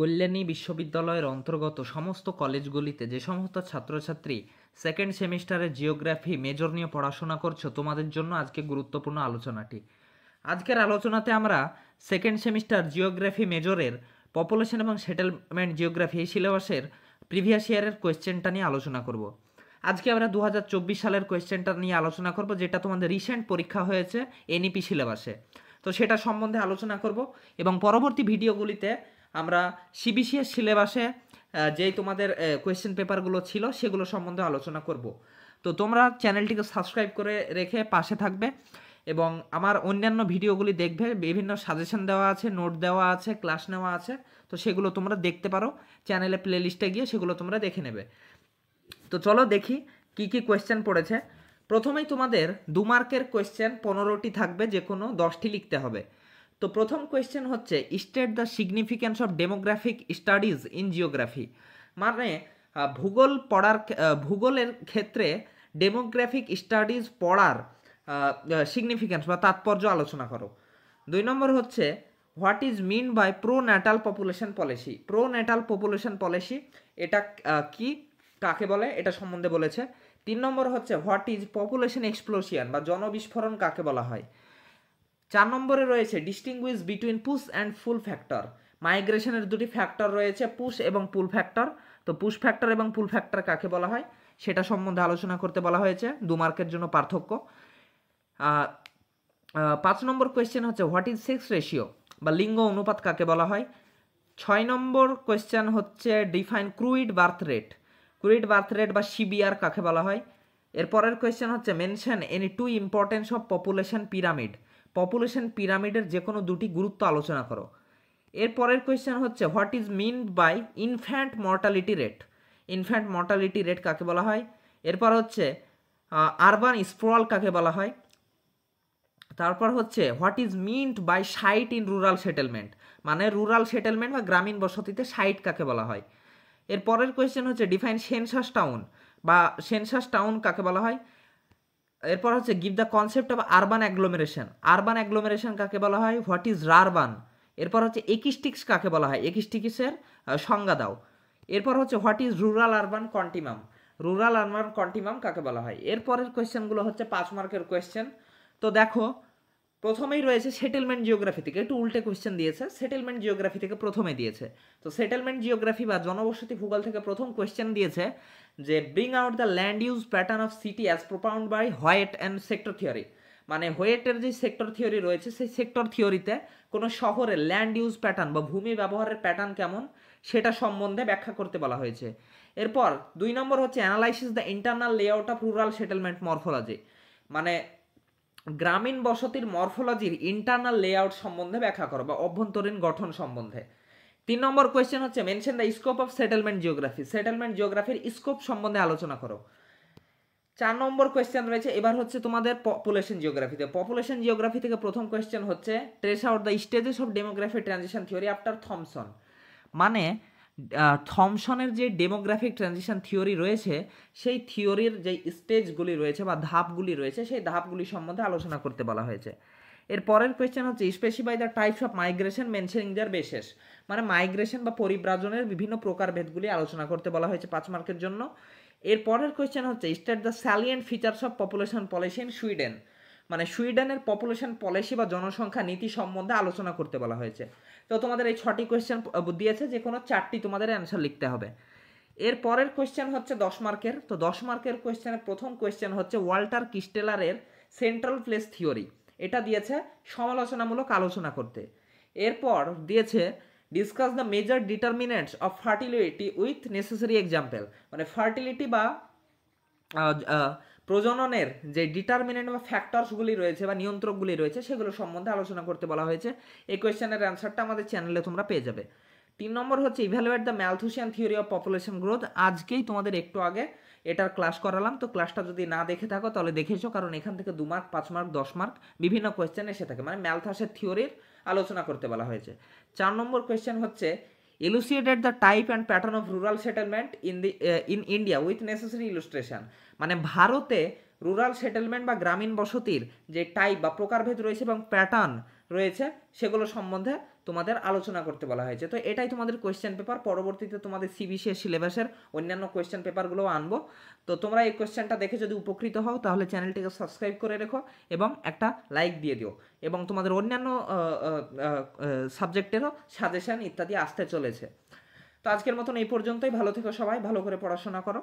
কল্যাণী বিশ্ববিদ্যালয়ের অন্তর্গত সমস্ত কলেজগুলিতে যে সমস্ত ছাত্রছাত্রী সেকেন্ড সেমিস্টারে জিওগ্রাফি মেজর নিয়ে পড়াশোনা করছো, তোমাদের জন্য আজকে গুরুত্বপূর্ণ আলোচনাটি। আজকের আলোচনাতে আমরা সেকেন্ড সেমিস্টার জিওগ্রাফি মেজরের পপুলেশন এবং সেটেলমেন্ট জিওগ্রাফি এই সিলেবাসের প্রিভিয়াস ইয়ারের কোয়েশ্চেনটা নিয়ে আলোচনা করব। আজকে আমরা 2024 সালের কোয়েশ্চেনটা নিয়ে আলোচনা করব, যেটা তোমাদের রিসেন্ট পরীক্ষা হয়েছে এনইপি সিলেবাসে। তো সেটা সম্বন্ধে আলোচনা করব এবং পরবর্তী ভিডিওগুলিতে আমরা সিবিসিএস সিলেবাসে যেই তোমাদের কোয়েশ্চেন পেপারগুলো ছিল সেগুলো সম্বন্ধে আলোচনা করব। তো তোমরা চ্যানেলটিকে সাবস্ক্রাইব করে রেখে পাশে থাকবে এবং আমার অন্যান্য ভিডিওগুলি দেখবে। বিভিন্ন সাজেশন দেওয়া আছে, নোট দেওয়া আছে, ক্লাস নেওয়া আছে, তো সেগুলো তোমরা দেখতে পারো। চ্যানেলে প্লেলিস্টে গিয়ে সেগুলো তোমরা দেখে নেবে। তো চলো দেখি কি কি কোয়েশ্চেন পড়েছে। প্রথমেই তোমাদের 2 মার্কের কোয়েশ্চেন 15টি থাকবে, যে কোনো 10টি লিখতে হবে। তো প্রথম কোয়েশ্চেন হচ্ছে state the significance of demographic studies in geography. মানে ভূগোলের ক্ষেত্রে ডেমোগ্রাফিক স্টাডিজ পড়ার সিগনিফিক্যান্স বা তাৎপর্য আলোচনা করো। 2 নম্বর হচ্ছে what is mean by pronatal population policy. Pronatal population policy এটা কি, কাকে বলে, এটা সম্বন্ধে বলেছে। 3 নম্বর হচ্ছে হোয়াট ইজ পপুলেশন এক্সপ্লোশন বা জনবিস্ফোরণ কাকে বলা হয়। 4 নম্বরে রয়েছে distinguish between push and pull factor. মাইগ্রেশনের দুটি ফ্যাক্টর রয়েছে, পুশ এবং পুল ফ্যাক্টর। তো পুশ ফ্যাক্টর এবং পুল ফ্যাক্টর কাকে বলা হয় সেটা সম্বন্ধে আলোচনা করতে বলা হয়েছে। 2 মার্কের জন্য পার্থক্য। 5 নম্বর কোয়েশ্চেন হচ্ছে হোয়াট ইজ সেক্স রেশিও বা লিঙ্গ অনুপাত কাকে বলা হয়। 6 নম্বর কোয়েশ্চেন হচ্ছে define crude birth rate. Crude birth rate বা সিবিআর কাকে বলা হয়। এরপরের কোয়েশ্চেন হচ্ছে mention any 2 importance of population pyramid. Population পিরামিডের যে কোনো 2টি গুরুত্ব আলোচনা করো। এরপরের কোয়েশ্চেন হচ্ছে what is mean by infant mortality rate. Infant mortality rate কাকে বলা হয়। এরপর হচ্ছে আরবান স্প্রল কাকে বলা হয়। তারপর হচ্ছে what is meant by site in rural settlement. মানে রুরাল সেটেলমেন্ট বা গ্রামীণ বসতিতে সাইট কাকে বলা হয়। এর পরের কোয়েশ্চেন হচ্ছে ডিফাইন সেনসাস টাউন বা সেনসাস টাউন কাকে বলা হয়। এরপর হচ্ছে give the concept of urban agglomeration. Urban agglomeration কাকে বলা হয়। What is rurban. এরপর হচ্ছে একিস্টিক্স কাকে বলা হয়, একিস্টিক্সের সংজ্ঞা দাও। এরপর হচ্ছে what is rural urban continuum. Rural urban continuum কাকে বলা হয়। এরপরের কোয়েশ্চেনগুলো হচ্ছে 5 মার্কের কোয়েশ্চেন। তো দেখো প্রথমেই রয়েছে সেটেলমেন্ট জিওগ্রাফি থেকে, একটু উল্টে কোয়েশ্চেন দিয়েছে, সেটেলমেন্ট জিওগ্রাফি থেকে প্রথমে দিয়েছে। তো সেটেলমেন্ট জিওগ্রাফি বা জনবসতি ভূগোল থেকে প্রথম কোয়েশ্চেন দিয়েছে যে bring out the land use pattern of city as propounded by Hoyt and sector theory. মানে হোয়েটের যে সেক্টর থিওরি রয়েছে, সেই সেক্টর থিওরিতে কোনো শহরের ল্যান্ড ইউজ প্যাটার্ন বা ভূমি ব্যবহারের প্যাটার্ন কেমন সেটা সম্বন্ধে ব্যাখ্যা করতে বলা হয়েছে। এরপর 2 নম্বর হচ্ছে analysis the internal layout of rural settlement morphology. মানে গ্রামীণ বসতির মরফোলজির ইন্টারনাল লেআউট সম্বন্ধে ব্যাখ্যা করো বা অভ্যন্তরীণ গঠন সম্বন্ধে। 3 নম্বর কোয়েশ্চেন হচ্ছে mention the scope of settlement geography. Settlement জিওগ্রাফির স্কোপ সম্বন্ধে আলোচনা করো। 4 নম্বর কোয়েশ্চেন রয়েছে এবার হচ্ছে তোমাদের পপুলেশন জিওগ্রাফিতে। পপুলেশন জিওগ্রাফি থেকে প্রথম কোয়েশ্চেন হচ্ছে trace out the stages of demographic transition theory after Thomson. মানে থমসনের যে ডেমোগ্রাফিক ট্রানজিশন থিওরি রয়েছে, সেই থিওরির যে স্টেজগুলি রয়েছে বা ধাপগুলি রয়েছে, সেই ধাপগুলি সম্বন্ধে আলোচনা করতে বলা হয়েছে। এর পরের কোয়েশ্চেন হচ্ছে specify the types of migration mentioning their basis. মানে মাইগ্রেশন বা পরিব্রাজনের বিভিন্ন প্রকারভেদগুলি আলোচনা করতে বলা হয়েছে 5 মার্কের জন্য। এর পরের কোয়েশ্চেন হচ্ছে state the salient features of population policy in Sweden. মানে সুইডেনের পপুলেশন পলিসি বা জনসংখ্যা নীতি সম্বন্ধে আলোচনা করতে বলা হয়েছে। তো তোমাদের এই 6টি কোয়েশ্চেন দিয়েছে, যে কোনো 4টি তোমাদের অ্যান্সার লিখতে হবে। এর পরের কোয়েশ্চেন হচ্ছে 10 মার্কের। তো 10 মার্কের কোয়েশ্চেনের প্রথম কোয়েশ্চেন হচ্ছে ওয়াল্টার কিস্টেলারের সেন্ট্রাল প্লেস থিওরি। এটা দিয়েছে সমালোচনামূলক আলোচনা করতে। এরপর দিয়েছে discuss the major determinants of fertility with necessary example. মানে ফার্টিলিটি বা প্রজননের যে ডিটারমিনেন্ট বা ফ্যাক্টরসগুলি রয়েছে বা নিয়ন্ত্রকগুলি রয়েছে, সেগুলো সম্বন্ধে আলোচনা করতে বলা হয়েছে। এই কোয়েশ্চেনের অ্যান্সারটা আমাদের চ্যানেলে তোমরা পেয়ে যাবে। 3 নম্বর হচ্ছে evaluate the ম্যালথুসিয়ান theory of population growth. আজকেই তোমাদের একটু আগে এটার ক্লাস করালাম, তো ক্লাসটা যদি না দেখে থাকো তাহলে দেখেছো, কারণ এখান থেকে 2 মার্ক, 5 মার্ক, 10 মার্ক বিভিন্ন কোয়েশ্চেন এসে থাকে। মানে ম্যালথাসের থিওরির আলোচনা করতে বলা হয়েছে। 4 নম্বর কোয়েশ্চেন হচ্ছে elucidated the type and pattern of rural settlement in India with necessary illustration. মানে ভারতে রুরাল সেটেলমেন্ট বা গ্রামীণ বসতির যে টাইপ বা প্রকারভেদ রয়েছে এবং প্যাটার্ন রয়েছে, সেগুলো সম্বন্ধে তোমাদের আলোচনা করতে বলা হয়েছে। তো এটাই তোমাদের কোয়েশ্চেন পেপার। পরবর্তীতে তোমাদের সিবিসিএস সিলেবাসের অন্যান্য কোয়েশ্চেন পেপারগুলোও আনবো। তো তোমরা এই কোয়েশ্চেনটা দেখে যদি উপকৃত হও তাহলে চ্যানেলটিকে সাবস্ক্রাইব করে রেখো এবং একটা লাইক দিয়ে দিও, এবং তোমাদের অন্যান্য সাবজেক্টেরও সাজেশন ইত্যাদি আসতে চলেছে। তো আজকের মতন এই পর্যন্তই। ভালো থেকো সবাই, ভালো করে পড়াশোনা করো।